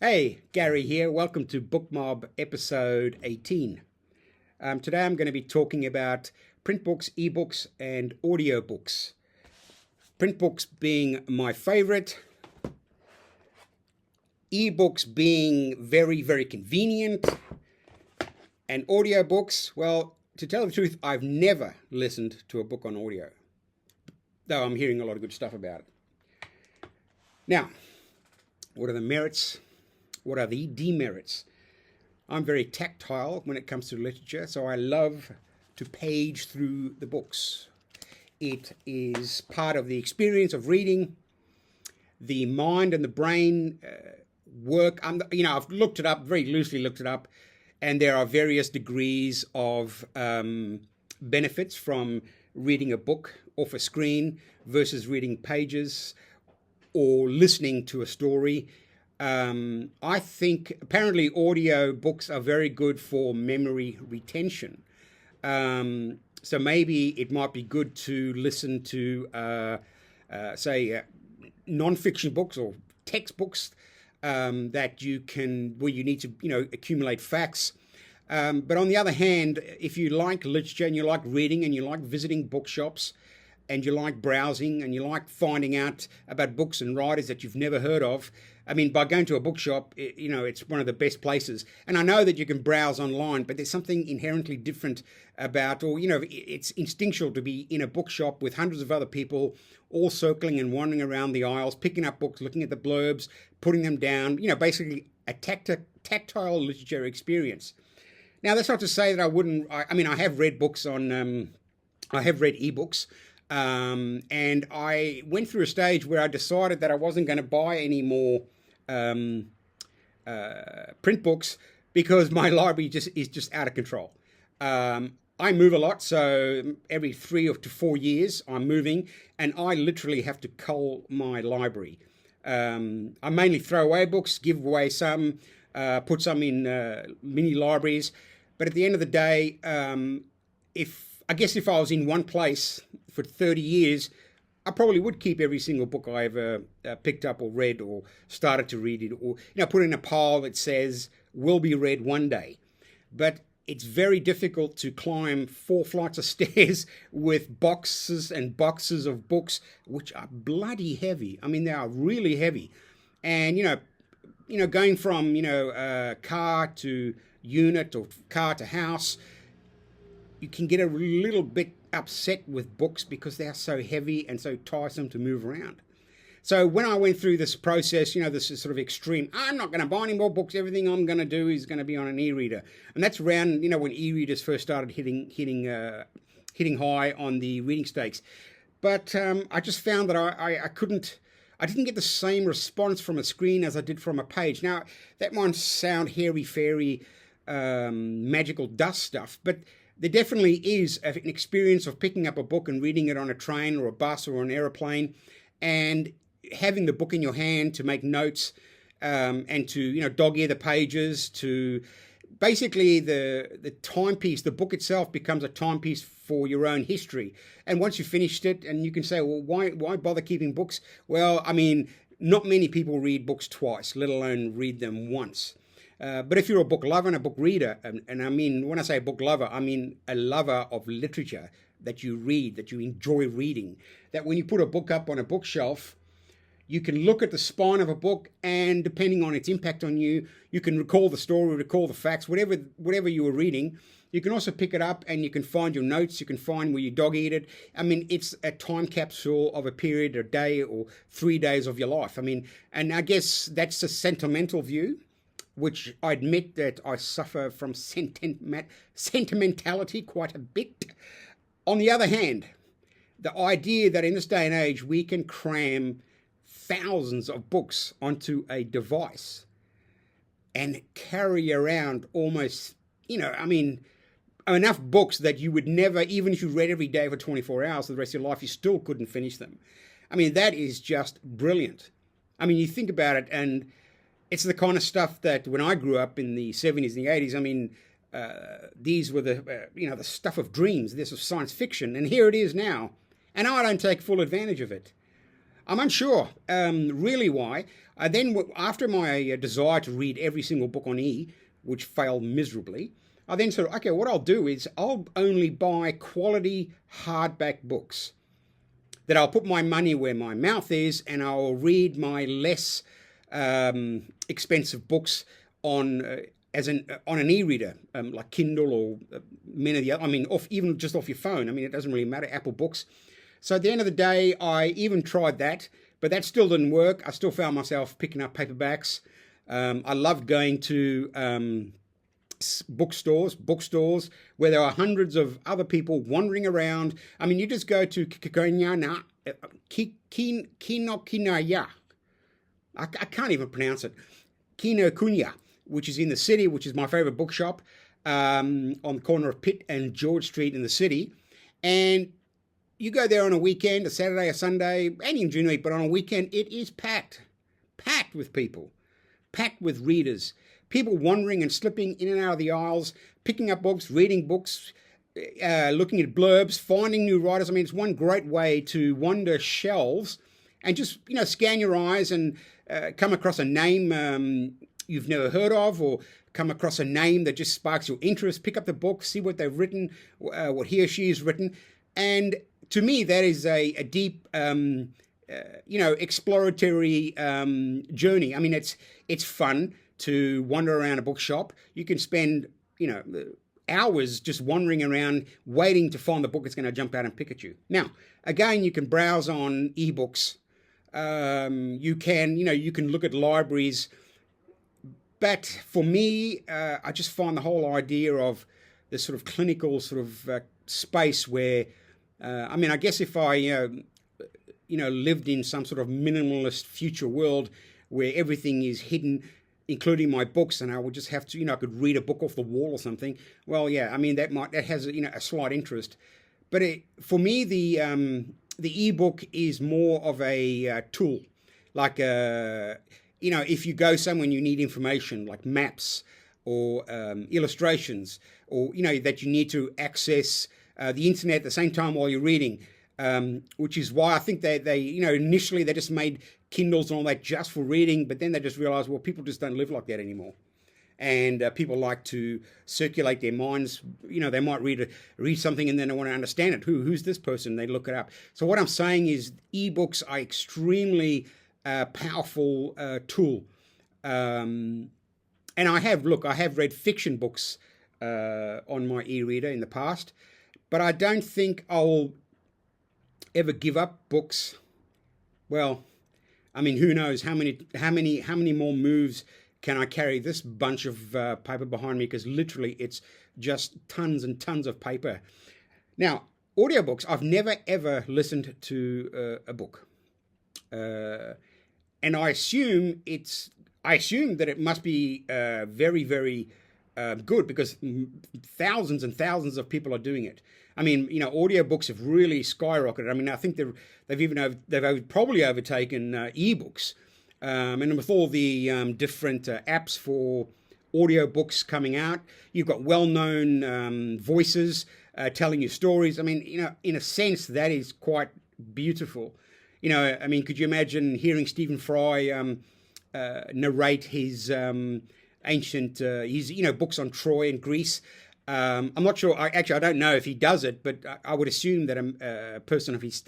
Hey, Gary here. Welcome to Book Mob episode 18. Today I'm going to be talking about print books, ebooks, and audiobooks. Print books being my favorite, ebooks being very, very convenient, and audiobooks, well, to tell the truth, I've never listened to a book on audio, though I'm hearing a lot of good stuff about it. Now, what are the merits? What are the demerits? I'm very tactile when it comes to literature, so I love to page through the books. It is part of the experience of reading. The mind and the brain work. I've looked it up, very loosely looked it up, and there are various degrees of benefits from reading a book off a screen versus reading pages or listening to a story. I think apparently audio books are very good for memory retention. So maybe it might be good to listen to, say, non-fiction books or textbooks that where you need to, accumulate facts. But on the other hand, if you like literature and you like reading and you like visiting bookshops and you like browsing and you like finding out about books and writers that you've never heard of, I mean, by going to a bookshop, it's one of the best places. And I know that you can browse online, but there's something inherently different about, it's instinctual to be in a bookshop with hundreds of other people all circling and wandering around the aisles, picking up books, looking at the blurbs, putting them down, basically a tactile literature experience. Now, that's not to say that I have read books I have read ebooks. And I went through a stage where I decided that I wasn't going to buy any more print books because my library is just out of control. I move a lot, so every 3 to 4 years I'm moving, and I literally have to cull my library. I mainly throw away books, give away some, put some in mini libraries. But at the end of the day, if I was in one place for 30 years, I probably would keep every single book I ever picked up or read or started to read it, or put in a pile that says will be read one day. But it's very difficult to climb 4 flights of stairs with boxes and boxes of books, which are bloody heavy. I mean, they are really heavy. And going from car to unit or car to house, you can get a little bit upset with books because they are so heavy and so tiresome to move around. So when I went through this process, this is sort of extreme. I'm not going to buy any more books. Everything I'm going to do is going to be on an e-reader, and that's around when e-readers first started hitting high on the reading stakes. But I just found that I didn't get the same response from a screen as I did from a page. Now that might sound hairy fairy, magical dust stuff, but there definitely is an experience of picking up a book and reading it on a train or a bus or an aeroplane, and having the book in your hand to make notes, and to dog ear the pages. To basically the timepiece, the book itself becomes a timepiece for your own history. And once you've finished it, and you can say, well, why bother keeping books? Well, I mean, not many people read books twice, let alone read them once. But if you're a book lover and a book reader, and I mean, when I say book lover, I mean a lover of literature that you read, that you enjoy reading, that when you put a book up on a bookshelf, you can look at the spine of a book, and depending on its impact on you, you can recall the story, recall the facts, whatever you were reading. You can also pick it up and you can find your notes, you can find where you dog-eared it. I mean, it's a time capsule of a period, a day or 3 days of your life. I mean, and I guess that's a sentimental view, which I admit that I suffer from sentimentality quite a bit. On the other hand, the idea that in this day and age we can cram thousands of books onto a device and carry around almost, enough books that you would never, even if you read every day for 24 hours for the rest of your life, you still couldn't finish them. I mean, that is just brilliant. I mean, you think about it, and it's the kind of stuff that when I grew up in the 70s and the 80s, I mean, these were the stuff of dreams. This was science fiction, and here it is now, and I don't take full advantage of it. I'm unsure really why. After my desire to read every single book on which failed miserably, I then said, okay, what I'll do is I'll only buy quality hardback books that I'll put my money where my mouth is, and I'll read my less expensive books on on an e-reader, like Kindle or many of the other. I mean, even just off your phone. I mean, it doesn't really matter. Apple Books. So at the end of the day, I even tried that, but that still didn't work. I still found myself picking up paperbacks. I love going to bookstores where there are hundreds of other people wandering around. I mean, you just go to Kinokuniya. I can't even pronounce it. Kinokuniya, which is in the city, which is my favorite bookshop, on the corner of Pitt and George Street in the city. And you go there on a weekend, a Saturday, a Sunday, and in June week, but on a weekend, it is packed with people, packed with readers, people wandering and slipping in and out of the aisles, picking up books, reading books, looking at blurbs, finding new writers. I mean, it's one great way to wander shelves and just, scan your eyes and come across a name you've never heard of, or come across a name that just sparks your interest. Pick up the book, see what they've written, what he or she has written. And to me, that is a deep, exploratory journey. I mean, it's fun to wander around a bookshop. You can spend, hours just wandering around, waiting to find the book that's going to jump out and pick at you. Now, again, you can browse on ebooks. You can look at libraries. But for me, I just find the whole idea of this sort of clinical sort of space where, I guess if I, lived in some sort of minimalist future world where everything is hidden, including my books, and I would just have to, I could read a book off the wall or something. Well, yeah, I mean, that has, a slight interest. But for me, the ebook is more of a tool, like if you go somewhere and you need information like maps or illustrations, or that you need to access the internet at the same time while you're reading, which is why I think they initially they just made Kindles and all that just for reading, but then they just realized, well, people just don't live like that anymore. And people like to circulate their minds. They might read something and then they want to understand it. Who's this person? They look it up. So what I'm saying is ebooks are extremely powerful tool. And I have read fiction books on my e-reader in the past, but I don't think I'll ever give up books. Well, I mean, who knows how many more moves can I carry this bunch of paper behind me? Because literally it's just tons and tons of paper. Now, audiobooks, I've never ever listened to a book. And I assume that it must be very, very good, because thousands and thousands of people are doing it. I mean, audiobooks have really skyrocketed. I mean, I think they've probably overtaken ebooks. And with all the different apps for audiobooks coming out, you've got well-known voices telling you stories. I mean, in a sense, that is quite beautiful. I mean, could you imagine hearing Stephen Fry narrate his ancient, books on Troy and Greece? I'm not sure. I don't know if he does it, but I would assume that a person of his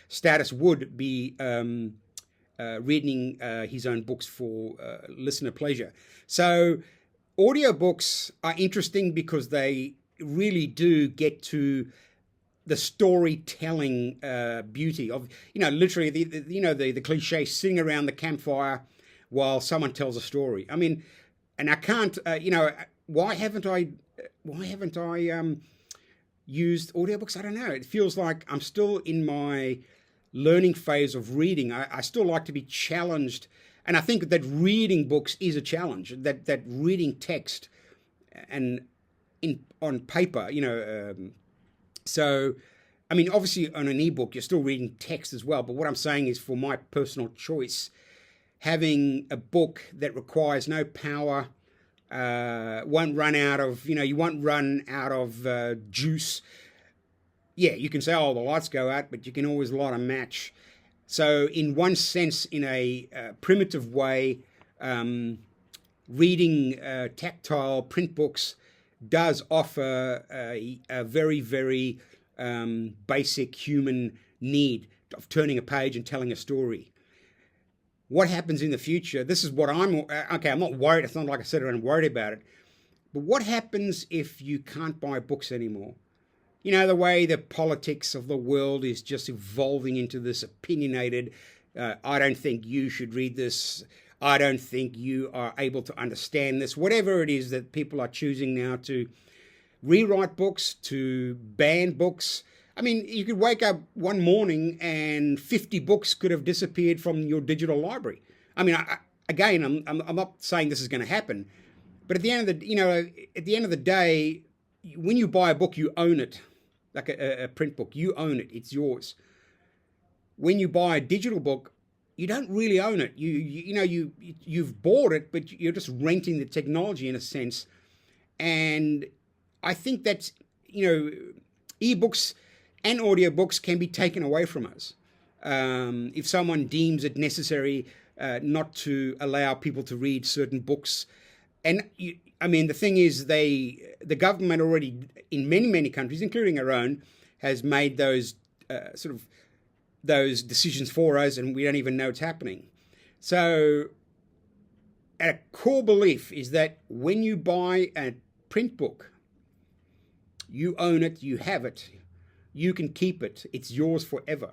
status would be reading his own books for listener pleasure. So audiobooks are interesting because they really do get to the storytelling beauty of, literally the cliche, sitting around the campfire while someone tells a story. I mean, and I can't, why haven't I used audiobooks? I don't know. It feels like I'm still in my learning phase of reading. I still like to be challenged, and I think that reading books is a challenge. That reading text and on paper, so, I mean, obviously on an ebook you're still reading text as well. But what I'm saying is, for my personal choice, having a book that requires no power, won't run out of, you won't run out of juice. Yeah, you can say, oh, the lights go out, but you can always light a match. So in one sense, in a primitive way, reading tactile print books does offer a very, very basic human need of turning a page and telling a story. What happens in the future? This is what I'm not worried. It's not like I said I'm worried about it. But what happens if you can't buy books anymore? You know, the way the politics of the world is just evolving into this opinionated, I don't think you should read this, I don't think you are able to understand this, whatever it is that people are choosing now to rewrite books, to ban books. I mean, you could wake up one morning and 50 books could have disappeared from your digital library. I mean, I'm not saying this is going to happen, but at the end of the day, when you buy a book, you own it, like a print book. You own it; it's yours. When you buy a digital book, you don't really own it. You've bought it, but you're just renting the technology in a sense. And I think that's ebooks and audiobooks can be taken away from us if someone deems it necessary not to allow people to read certain books. And the thing is, the government already, in many countries, including our own, has made those those decisions for us, and we don't even know it's happening. So, a core belief is that when you buy a print book, you own it, you have it, you can keep it, it's yours forever.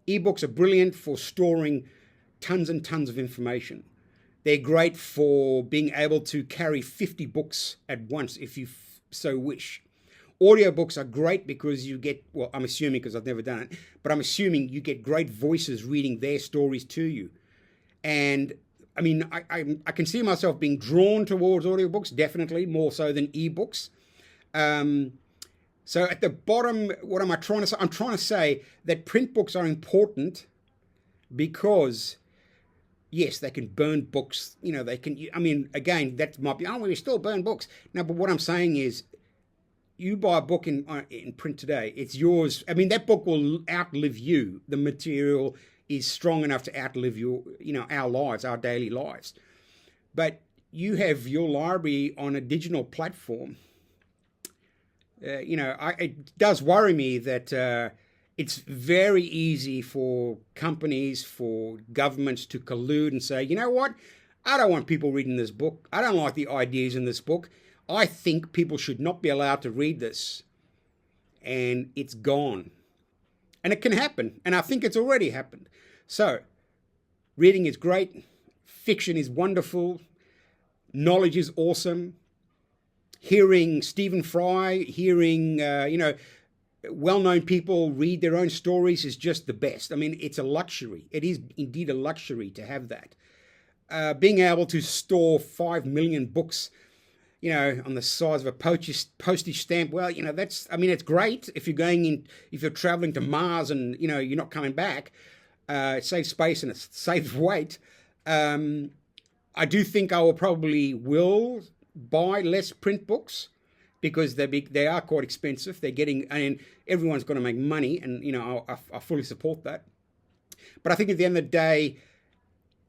Ebooks are brilliant for storing tons and tons of information. They're great for being able to carry 50 books at once if you so wish. Audiobooks are great because you get, well, I'm assuming because I've never done it, but I'm assuming you get great voices reading their stories to you. And I mean, I can see myself being drawn towards audiobooks, definitely, more so than ebooks. So at the bottom, what am I trying to say? I'm trying to say that print books are important because, yes, they can burn books. They can, again, that might be, we still burn books. No, but what I'm saying is, you buy a book in print today, it's yours. I mean, that book will outlive you. The material is strong enough to outlive our lives, our daily lives. But you have your library on a digital platform. It does worry me that it's very easy for companies, for governments to collude and say, you know what? I don't want people reading this book. I don't like the ideas in this book. I think people should not be allowed to read this. And it's gone. And it can happen. And I think it's already happened. So, reading is great. Fiction is wonderful. Knowledge is awesome. Hearing Stephen Fry, hearing, well-known people read their own stories is just the best. I mean, it's a luxury. It is indeed a luxury to have that. Being able to store 5 million books on the size of a postage stamp. Well, it's great if you're traveling to Mars and, you're not coming back. It saves space and it saves weight. I do think I will buy less print books because they are quite expensive. Everyone's got to make money, and, I fully support that. But I think at the end of the day,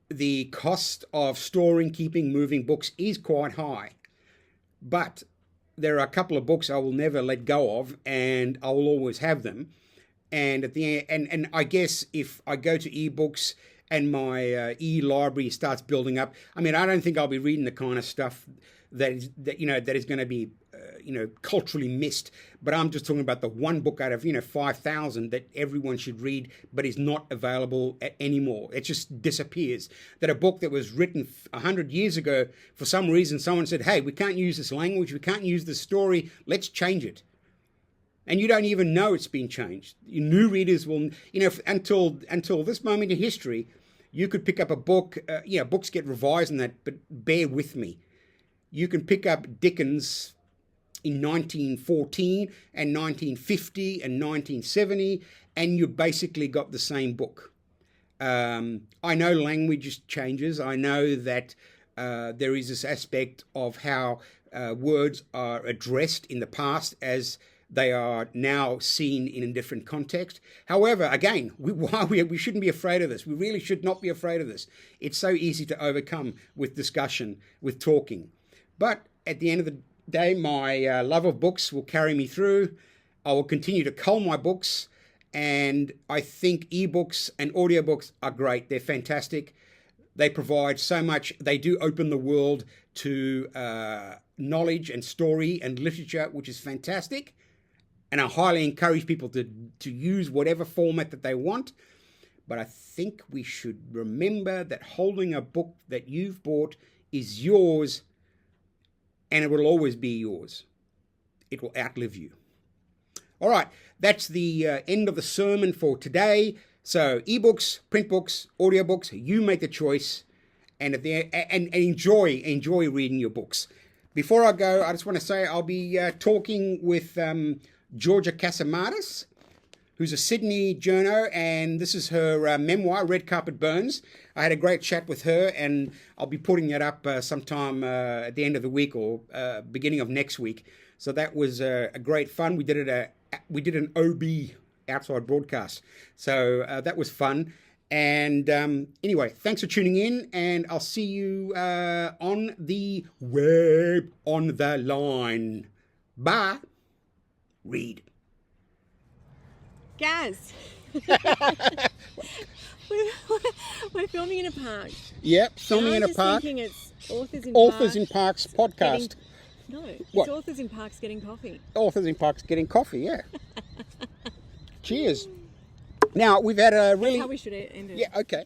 the cost of storing, keeping, moving books is quite high. But there are a couple of books I will never let go of, and I will always have them. And at the end, and I guess if I go to ebooks and my e-library starts building up, I don't think I'll be reading the kind of stuff that is going to be culturally missed. But I'm just talking about the one book out of 5,000 that everyone should read, but is not available anymore. It just disappears. That a book that was written 100 years ago, for some reason, someone said, "Hey, we can't use this language, we can't use this story. Let's change it." And you don't even know it's been changed. New readers will, until this moment in history, you could pick up a book. Books get revised and that, but bear with me. You can pick up Dickens in 1914 and 1950 and 1970, and you basically got the same book. I know language changes. I know that there is this aspect of how words are addressed in the past as They are now seen in a different context. However, again, we shouldn't be afraid of this. We really should not be afraid of this. It's so easy to overcome with discussion, with talking. But at the end of the day, my love of books will carry me through. I will continue to cull my books. And I think ebooks and audiobooks are great. They're fantastic. They provide so much. They do open the world to knowledge and story and literature, which is fantastic. And I highly encourage people to use whatever format that they want. But I think we should remember that holding a book that you've bought is yours, and it will always be yours. It will outlive you. All right, that's the end of the sermon for today. So ebooks, print books, audiobooks, you make the choice, and enjoy reading your books. Before I go, I just want to say I'll be talking with Georgia Casamatis, who's a Sydney journo, and this is her memoir, Red Carpet Burns. I had a great chat with her, and I'll be putting it up sometime at the end of the week or beginning of next week. So that was a great fun. We did an OB, outside broadcast. So that was fun. And anyway, thanks for tuning in, and I'll see you on the web, on the line. Bye. Read. Gaz, we're filming in a park. Yep, filming in a park. I was thinking it's Authors in Parks podcast. It's What? Authors in Parks getting coffee. Authors in Parks getting coffee, yeah. Cheers. Now, we've had a really... That's how we should end it. Yeah, okay.